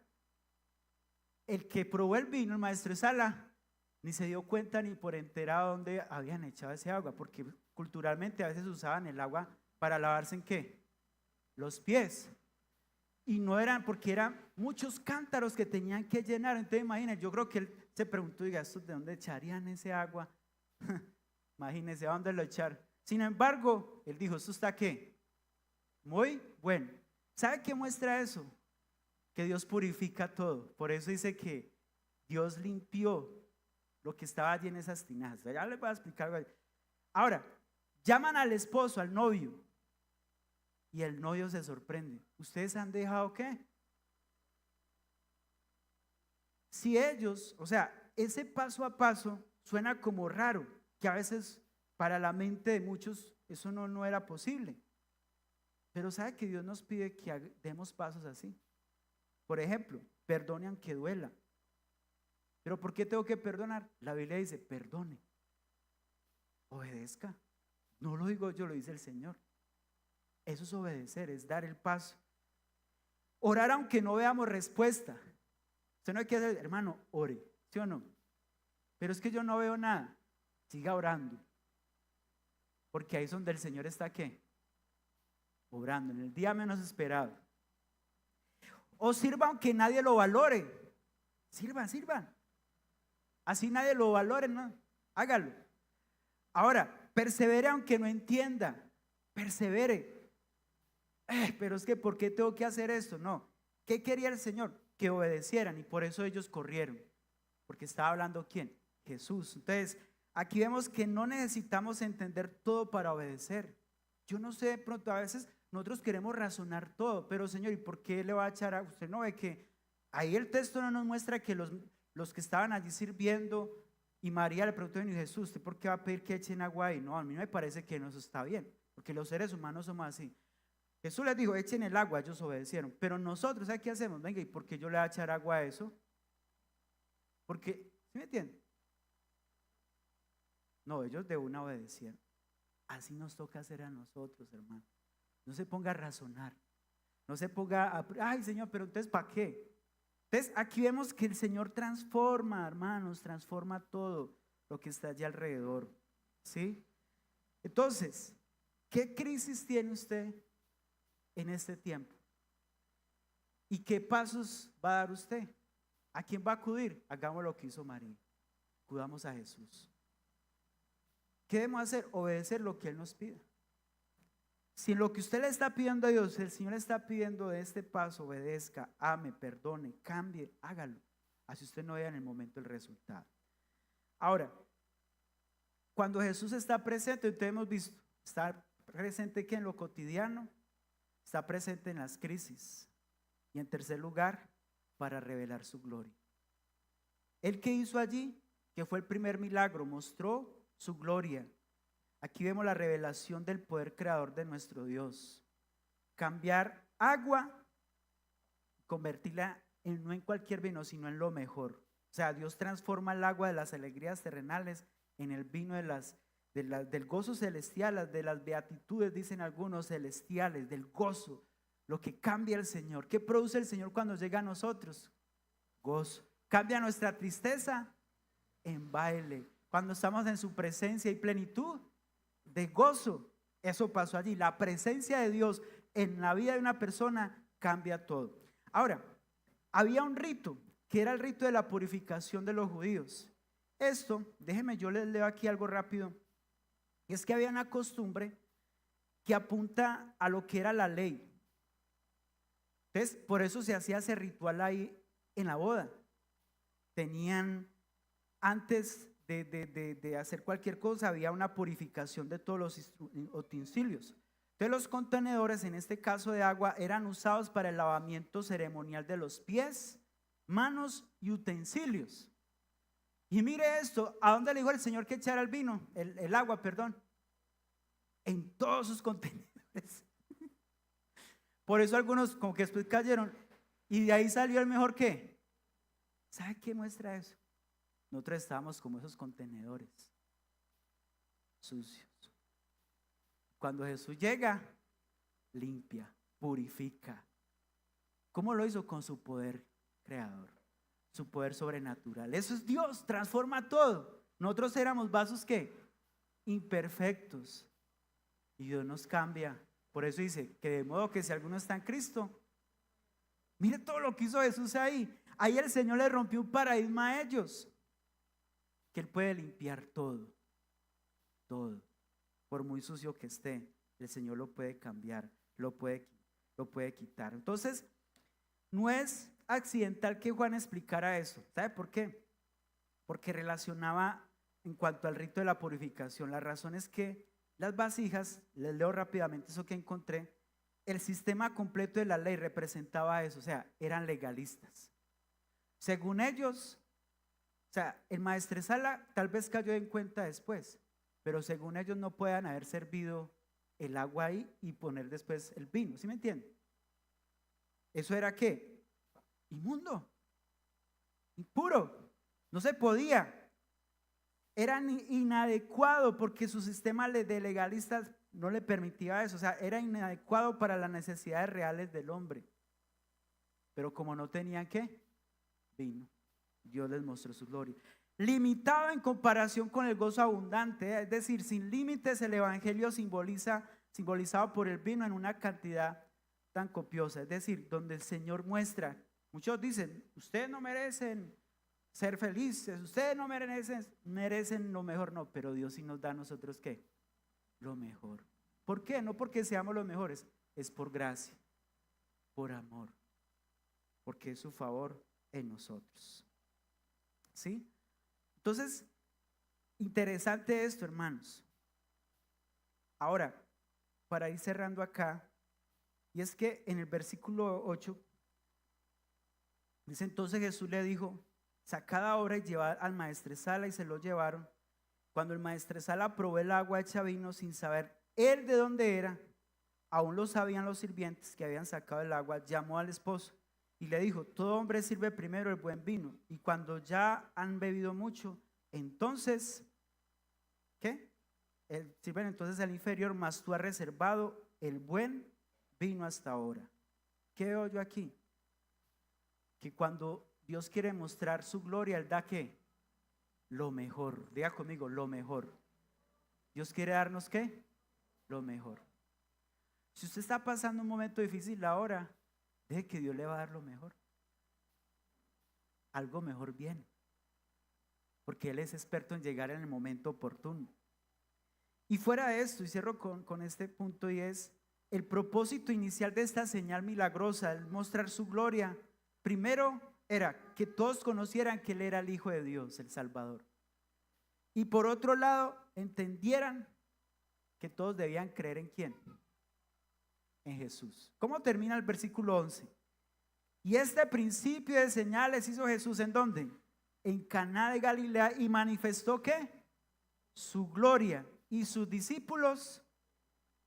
el que probó el vino, el maestresala, ni se dio cuenta ni por enterado dónde habían echado ese agua, porque culturalmente a veces usaban el agua para lavarse ¿en qué? Los pies. Y no eran, porque eran muchos cántaros que tenían que llenar. Entonces imagínense, yo creo que él se preguntó, diga, ¿estos de dónde echarían ese agua? Imagínense, ¿a dónde lo echaron? Sin embargo, él dijo, ¿esto está qué? Muy bueno. ¿Sabe qué muestra eso? Que Dios purifica todo. Por eso dice que Dios limpió lo que estaba allí en esas tinajas. Ya les voy a explicar algo. Ahora, llaman al esposo, al novio, y el novio se sorprende. ¿Ustedes han dejado qué? Si ellos, o sea, ese paso a paso suena como raro, que a veces para la mente de muchos eso no era posible. Pero sabe que Dios nos pide que demos pasos así. Por ejemplo, perdone aunque duela. ¿Pero por qué tengo que perdonar? La Biblia dice, perdone, obedezca. No lo digo yo, lo dice el Señor. Eso es obedecer, es dar el paso. Orar aunque no veamos respuesta. Usted no hay que hacer, hermano, ore, ¿sí o no? Pero es que yo no veo nada. Siga orando. Porque ahí es donde el Señor está, ¿qué? Obrando, en el día menos esperado. O sirva aunque nadie lo valore. Sirvan. Así nadie lo valore, ¿no? Hágalo. Ahora, persevere aunque no entienda. Persevere. Pero es que ¿por qué tengo que hacer esto? No. ¿Qué quería el Señor? Que obedecieran, y por eso ellos corrieron. Porque estaba hablando ¿quién? Jesús. Entonces, aquí vemos que no necesitamos entender todo para obedecer. Yo no sé, de pronto a veces nosotros queremos razonar todo, pero Señor, ¿y por qué le va a echar a usted? No ve que ahí el texto no nos muestra que los que estaban allí sirviendo y María le preguntó a Jesús, ¿usted por qué va a pedir que echen agua ahí? No, a mí me parece que no, eso está bien, porque los seres humanos somos así. Jesús les dijo, echen el agua, ellos obedecieron, pero nosotros, ¿sabes qué hacemos? Venga, ¿y por qué yo le voy a echar agua a eso? Porque, ¿sí me entienden? No, ellos de una obedecieron. Así nos toca hacer a nosotros, hermano. No se ponga a razonar. No se ponga a, ay Señor, pero entonces ¿para qué? Entonces aquí vemos que el Señor transforma, hermanos, transforma todo lo que está allá alrededor. ¿Sí? Entonces, ¿qué crisis tiene usted en este tiempo? ¿Y qué pasos va a dar usted? ¿A quién va a acudir? Hagamos lo que hizo María. Acudamos a Jesús. ¿Qué debemos hacer? Obedecer lo que Él nos pide. Si en lo que usted le está pidiendo a Dios, el Señor le está pidiendo de este paso, obedezca, ame, perdone, cambie, hágalo. Así usted no vea en el momento el resultado. Ahora, cuando Jesús está presente, ustedes hemos visto, está presente que en lo cotidiano, está presente en las crisis. Y en tercer lugar, para revelar su gloria. ¿El que hizo allí? Que fue el primer milagro, mostró su gloria. Aquí vemos la revelación del poder creador de nuestro Dios. Cambiar agua, convertirla no en cualquier vino, sino en lo mejor. O sea, Dios transforma el agua de las alegrías terrenales en el vino del gozo celestial, de las beatitudes, dicen algunos celestiales, del gozo. Lo que cambia el Señor. ¿Qué produce el Señor cuando llega a nosotros? Gozo. Cambia nuestra tristeza en baile. Cuando estamos en su presencia y plenitud de gozo. Eso pasó allí. La presencia de Dios en la vida de una persona cambia todo. Ahora, había un rito que era el rito de la purificación de los judíos. Esto, déjenme, yo les leo aquí algo rápido. Y es que había una costumbre que apunta a lo que era la ley. Entonces, por eso se hacía ese ritual ahí en la boda. Tenían, antes de hacer cualquier cosa, había una purificación de todos los utensilios. Entonces, los contenedores, en este caso de agua, eran usados para el lavamiento ceremonial de los pies, manos y utensilios. Y mire esto, ¿a dónde le dijo el Señor que echara el vino? El agua, perdón. En todos sus contenedores. Por eso algunos como que después cayeron y de ahí salió el mejor ¿qué? ¿Sabe qué muestra eso? Nosotros estábamos como esos contenedores sucios. Cuando Jesús llega, limpia, purifica. ¿Cómo lo hizo? Con su poder creador, su poder sobrenatural. Eso es Dios, transforma todo. Nosotros éramos vasos ¿qué? Imperfectos. Y Dios nos cambia. Por eso dice que de modo que si alguno está en Cristo, mire todo lo que hizo Jesús ahí. Ahí el Señor le rompió un paradigma a ellos. Que Él puede limpiar todo. Todo. Por muy sucio que esté, el Señor lo puede cambiar, lo puede quitar. Entonces, no es accidental que Juan explicara eso. ¿Sabe por qué? Porque relacionaba en cuanto al rito de la purificación. La razón es que las vasijas, les leo rápidamente eso que encontré, el sistema completo de la ley representaba eso, o sea, eran legalistas. Según ellos, o sea, el maestresala tal vez cayó en cuenta después, pero según ellos no puedan haber servido el agua ahí y poner después el vino, ¿sí me entienden? ¿Eso era qué? Inmundo, impuro, no se podía. Era inadecuado porque su sistema de legalistas no le permitía eso, o sea, era inadecuado para las necesidades reales del hombre. Pero como no tenían ¿qué? Vino. Dios les mostró su gloria. Limitado en comparación con el gozo abundante, es decir, sin límites el evangelio simbolizado por el vino en una cantidad tan copiosa, es decir, donde el Señor muestra, muchos dicen, ustedes no merecen ser felices, ustedes no merecen lo mejor, no, pero Dios sí nos da a nosotros ¿qué? Lo mejor. ¿Por qué? No porque seamos los mejores, es por gracia, por amor, porque es su favor en nosotros. ¿Sí? Entonces, interesante esto, hermanos. Ahora, para ir cerrando acá, y es que en el versículo 8, dice entonces Jesús le dijo, sacad ahora y llevad al maestresala, y se lo llevaron. Cuando el maestresala probó el agua hecha vino sin saber él de dónde era, aún lo sabían los sirvientes que habían sacado el agua, llamó al esposo Y le dijo, todo hombre sirve primero el buen vino, y cuando ya han bebido mucho, entonces, ¿qué? Sirven entonces el inferior, mas tú has reservado el buen vino hasta ahora. ¿Qué veo yo aquí? Que cuando Dios quiere mostrar su gloria, Él da ¿qué? Lo mejor. Diga conmigo, lo mejor. Dios quiere darnos ¿qué? Lo mejor. Si usted está pasando un momento difícil ahora, deje que Dios le va a dar lo mejor. Algo mejor viene. Porque Él es experto en llegar en el momento oportuno. Y fuera de esto, y cierro con este punto, y es el propósito inicial de esta señal milagrosa, el mostrar su gloria. Primero era que todos conocieran que Él era el Hijo de Dios, el Salvador. Y por otro lado, entendieran que todos debían creer ¿en quién? En Jesús. ¿Cómo termina el versículo 11? Y este principio de señales hizo Jesús ¿en dónde? En Caná de Galilea, y manifestó ¿qué? Su gloria, y sus discípulos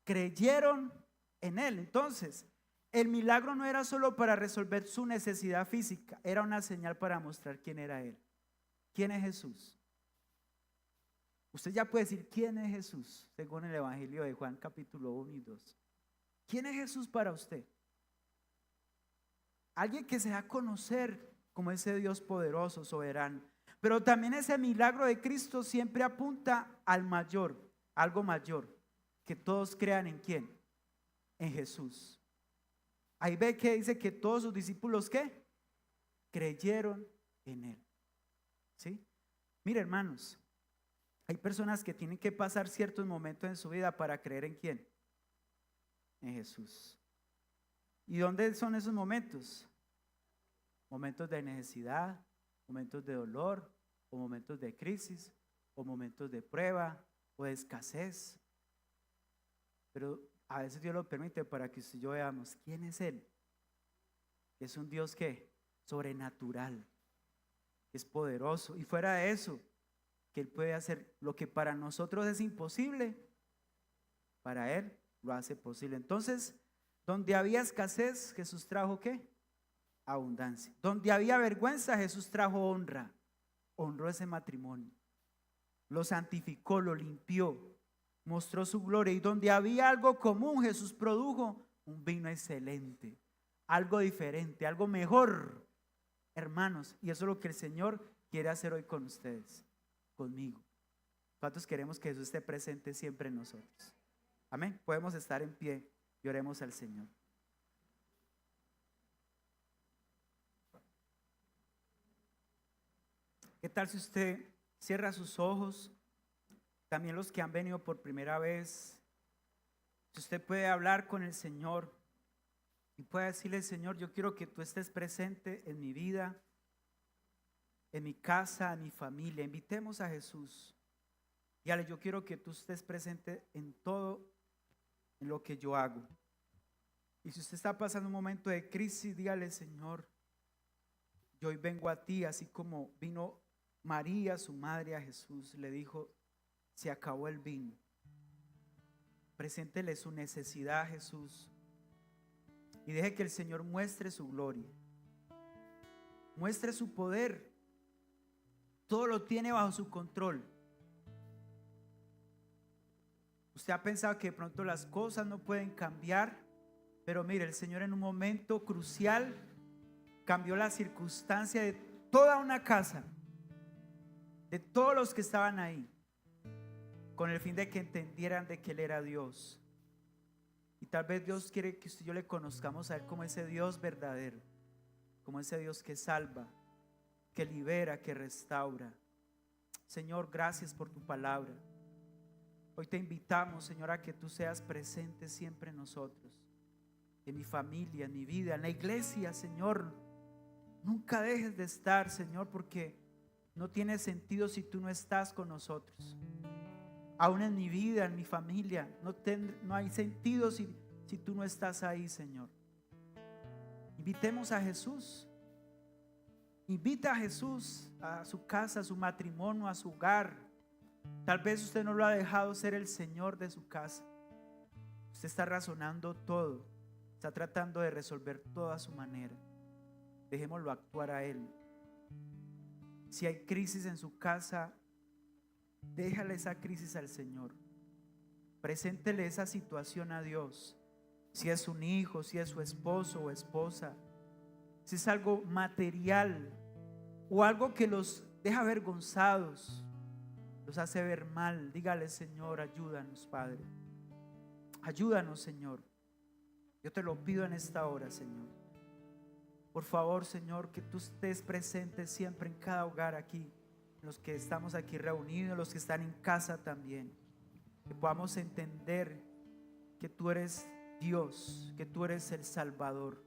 creyeron en Él. Entonces, el milagro no era solo para resolver su necesidad física, era una señal para mostrar quién era Él. ¿Quién es Jesús? Usted ya puede decir quién es Jesús, según el Evangelio de Juan capítulo 1 y 2. ¿Quién es Jesús para usted? Alguien que se da a conocer como ese Dios poderoso, soberano. Pero también ese milagro de Cristo siempre apunta al mayor, algo mayor, que todos crean ¿en quién? En Jesús. Ahí ve que dice que todos sus discípulos ¿qué? Creyeron en Él. ¿Sí? Mire, hermanos, hay personas que tienen que pasar ciertos momentos en su vida para creer ¿en quién? En Jesús. ¿Y dónde son esos momentos? Momentos de necesidad, momentos de dolor, o momentos de crisis, o momentos de prueba, o de escasez. Pero a veces Dios lo permite para que usted y yo veamos quién es Él. Es un Dios que sobrenatural, es poderoso, y fuera de eso, que Él puede hacer lo que para nosotros es imposible, para Él lo hace posible. Entonces, donde había escasez, Jesús trajo ¿qué? Abundancia. Donde había vergüenza, Jesús trajo honra. Honró ese matrimonio, lo santificó, lo limpió, mostró su gloria. Y donde había algo común, Jesús produjo un vino excelente, algo diferente, algo mejor, hermanos. Y eso es lo que el Señor quiere hacer hoy con ustedes, conmigo. ¿Cuántos queremos que Jesús esté presente siempre en nosotros? Amén. Podemos estar en pie y oremos al Señor. ¿Qué tal si usted cierra sus ojos? También los que han venido por primera vez, si usted puede hablar con el Señor y puede decirle: Señor, yo quiero que tú estés presente en mi vida, en mi casa, en mi familia. Invitemos a Jesús. Dígale: yo quiero que tú estés presente en todo, en lo que yo hago. Y si usted está pasando un momento de crisis, dígale: Señor, yo hoy vengo a ti, así como vino María, su madre, a Jesús, le dijo: se acabó el vino. Preséntele su necesidad a Jesús y deje que el Señor muestre su gloria, muestre su poder. Todo lo tiene bajo su control. Usted ha pensado que de pronto las cosas no pueden cambiar, pero mire, el Señor en un momento crucial cambió la circunstancia de toda una casa, de todos los que estaban ahí, con el fin de que entendieran de que Él era Dios. Y tal vez Dios quiere que usted y yo le conozcamos a Él como ese Dios verdadero, como ese Dios que salva, que libera, que restaura. Señor, gracias por tu palabra. Hoy te invitamos, Señor, a que tú seas presente siempre en nosotros, en mi familia, en mi vida, en la iglesia, Señor. Nunca dejes de estar, Señor, porque no tiene sentido si tú no estás con nosotros. Aún en mi vida, en mi familia, no hay sentido si tú no estás ahí, Señor. Invitemos a Jesús. Invita a Jesús a su casa, a su matrimonio, a su hogar. Tal vez usted no lo ha dejado ser el Señor de su casa. Usted está razonando todo, está tratando de resolver todo a su manera. dejémoslo actuar a Él. Si hay crisis en su casa, déjale esa crisis al Señor. Preséntele esa situación a Dios. Si es un hijo, si es su esposo o esposa, si es algo material o algo que los deja avergonzados, los hace ver mal, dígale: Señor, ayúdanos, Padre. Ayúdanos, Señor. Yo te lo pido en esta hora, Señor. Por favor, Señor, que tú estés presente siempre en cada hogar aquí, los que estamos aquí reunidos, los que están en casa también. Que podamos entender que tú eres Dios, que tú eres el Salvador,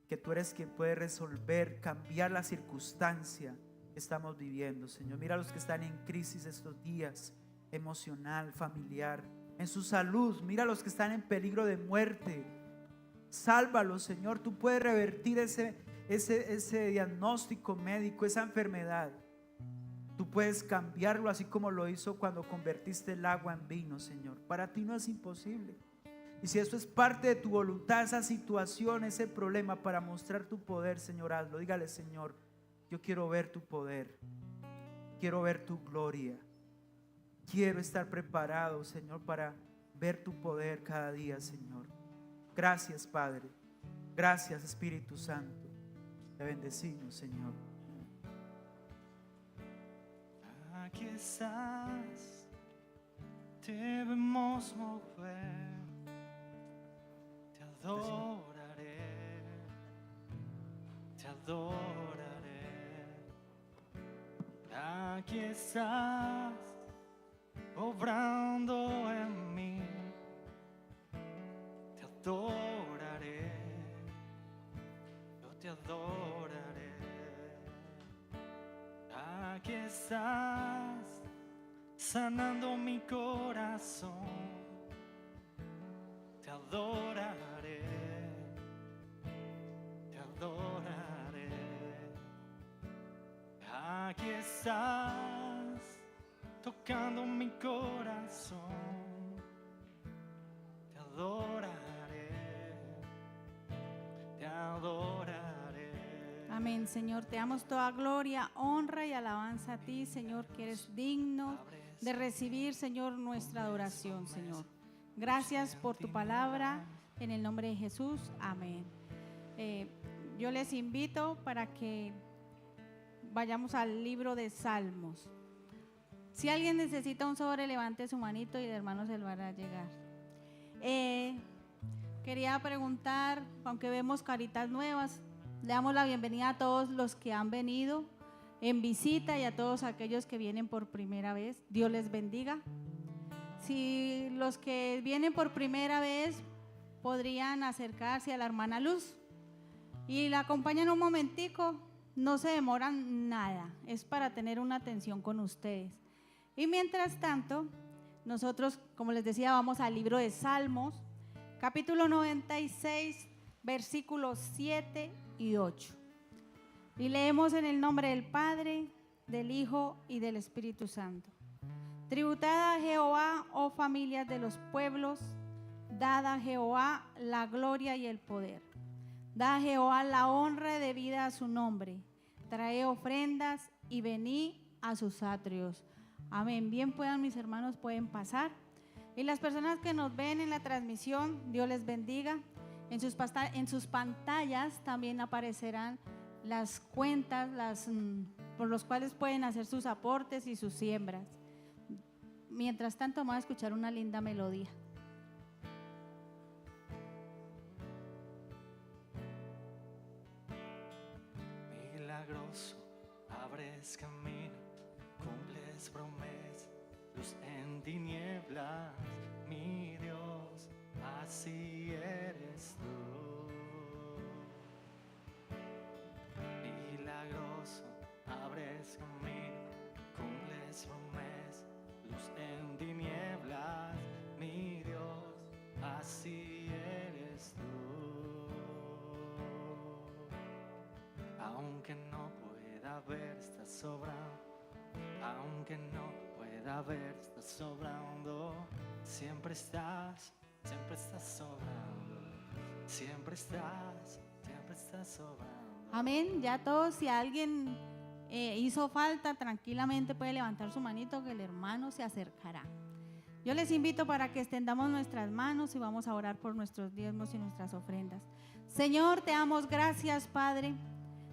que tú eres quien puede resolver, cambiar la circunstancia que estamos viviendo, Señor. Mira a los que están en crisis estos días, emocional, familiar, en su salud. Mira a los que están en peligro de muerte. Sálvalos, Señor. Tú puedes revertir ese diagnóstico médico, esa enfermedad. Tú puedes cambiarlo, así como lo hizo cuando convertiste el agua en vino, Señor. Para ti no es imposible. Y si esto es parte de tu voluntad, esa situación, ese problema, para mostrar tu poder, Señor, hazlo. Dígale: Señor, yo quiero ver tu poder, quiero ver tu gloria, quiero estar preparado, Señor, para ver tu poder cada día, Señor. Gracias, Padre. Gracias, Espíritu Santo. Te bendecimos, Señor. Aquí estás, te vemos mover, te adoraré, te adoraré. Aquí estás, obrando en mí, te adoraré, yo te adoraré. Aquí estás, sanando mi corazón, te adoraré, te adoraré. Aquí estás, tocando mi corazón, te adoraré, te adoraré. Amén, Señor, te damos toda gloria, honra y alabanza a ti, Señor, que eres digno de recibir, Señor, nuestra adoración, Señor. Gracias por tu palabra, en el nombre de Jesús, amén. Yo les invito para que vayamos al libro de Salmos. Si alguien necesita un sobre, levante su manito y el hermano se lo hará llegar. Quería preguntar, aunque vemos caritas nuevas, le damos la bienvenida a todos los que han venido en visita y a todos aquellos que vienen por primera vez. Dios les bendiga. Si los que vienen por primera vez podrían acercarse a la hermana Luz y la acompañan un momentico, no se demoran nada, es para tener una atención con ustedes. Y mientras tanto, nosotros, como les decía, vamos al libro de Salmos, capítulo 96, versículos 7 y 8. Y leemos en el nombre del Padre, del Hijo y del Espíritu Santo. Tributad a Jehová, oh familias de los pueblos, dad a Jehová la gloria y el poder. Da a Jehová la honra debida a su nombre. Trae ofrendas y venid a sus atrios. Amén. Bien puedan mis hermanos, pueden pasar. Y las personas que nos ven en la transmisión, Dios les bendiga. En sus pantallas también aparecerán las cuentas por los cuales pueden hacer sus aportes y sus siembras. Mientras tanto, vamos a escuchar una linda melodía. Milagroso, abres camino, cumples promesas, luz en tinieblas, mi Dios, así eres tú. Milagroso, abres camino, cumples promesas, luz en tinieblas, mi Dios, así eres tú. Aunque no pueda ver, estás sobrando. Aunque no pueda ver, estás sobrando. Siempre estás sobrando. Siempre estás sobrando. Amén. Ya todos, si alguien hizo falta, tranquilamente puede levantar su manito que el hermano se acercará. Yo les invito para que extendamos nuestras manos y vamos a orar por nuestros diezmos y nuestras ofrendas. Señor, te damos gracias, Padre.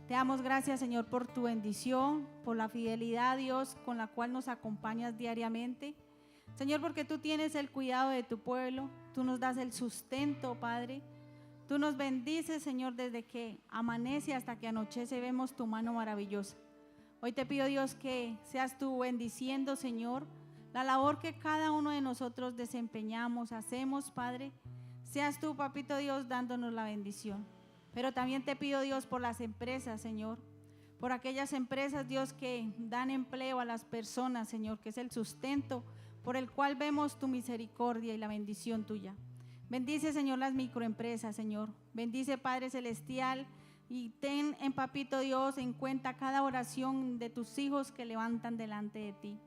Te damos gracias, Señor, por tu bendición, por la fidelidad, Dios, con la cual nos acompañas diariamente. Señor, porque tú tienes el cuidado de tu pueblo, tú nos das el sustento, Padre. Tú nos bendices, Señor, desde que amanece hasta que anochece, vemos tu mano maravillosa. Hoy te pido, Dios, que seas tú bendiciendo, Señor, la labor que cada uno de nosotros desempeñamos, hacemos, Padre. Seas tú, Papito Dios, dándonos la bendición. Pero también te pido, Dios, por las empresas, Señor, por aquellas empresas, Dios, que dan empleo a las personas, Señor, que es el sustento por el cual vemos tu misericordia y la bendición tuya. Bendice, Señor, las microempresas, Señor. Bendice, Padre Celestial, y ten en, Papito Dios, en cuenta cada oración de tus hijos que levantan delante de ti.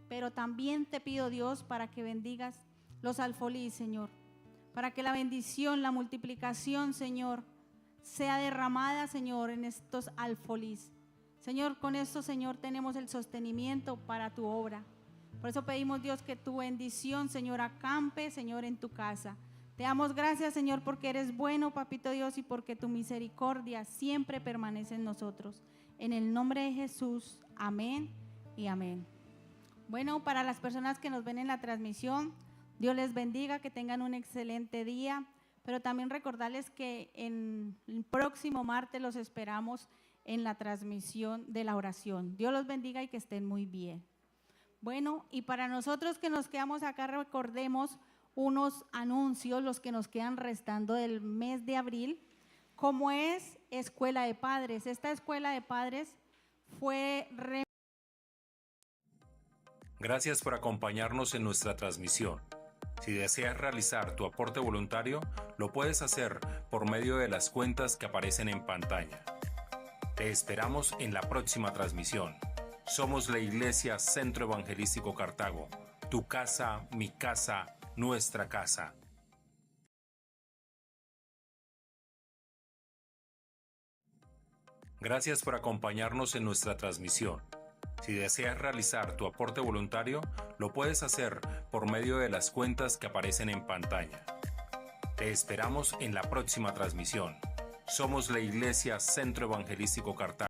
Pero también te pido, Dios, para que bendigas los alfolís, Señor, para que la bendición, la multiplicación, Señor, sea derramada, Señor, en estos alfolís. Señor, con esto, Señor, tenemos el sostenimiento para tu obra. Por eso pedimos, Dios, que tu bendición, Señor, acampe, Señor, en tu casa. Te damos gracias, Señor, porque eres bueno, Papito Dios, y porque tu misericordia siempre permanece en nosotros. En el nombre de Jesús, amén y amén. Bueno, para las personas que nos ven en la transmisión, Dios les bendiga, que tengan un excelente día, pero también recordarles que en el próximo martes los esperamos en la transmisión de la oración. Dios los bendiga y que estén muy bien. Bueno, y para nosotros que nos quedamos acá, recordemos unos anuncios, los que nos quedan restando del mes de abril, como es Escuela de Padres. Esta Escuela de Padres fue... Gracias por acompañarnos en nuestra transmisión. Si deseas realizar tu aporte voluntario, lo puedes hacer por medio de las cuentas que aparecen en pantalla. Te esperamos en la próxima transmisión. Somos la Iglesia Centro Evangelístico Cartago. Tu casa, mi casa, nuestra casa. Gracias por acompañarnos en nuestra transmisión. Si deseas realizar tu aporte voluntario, lo puedes hacer por medio de las cuentas que aparecen en pantalla. Te esperamos en la próxima transmisión. Somos la Iglesia Centro Evangelístico Cartago.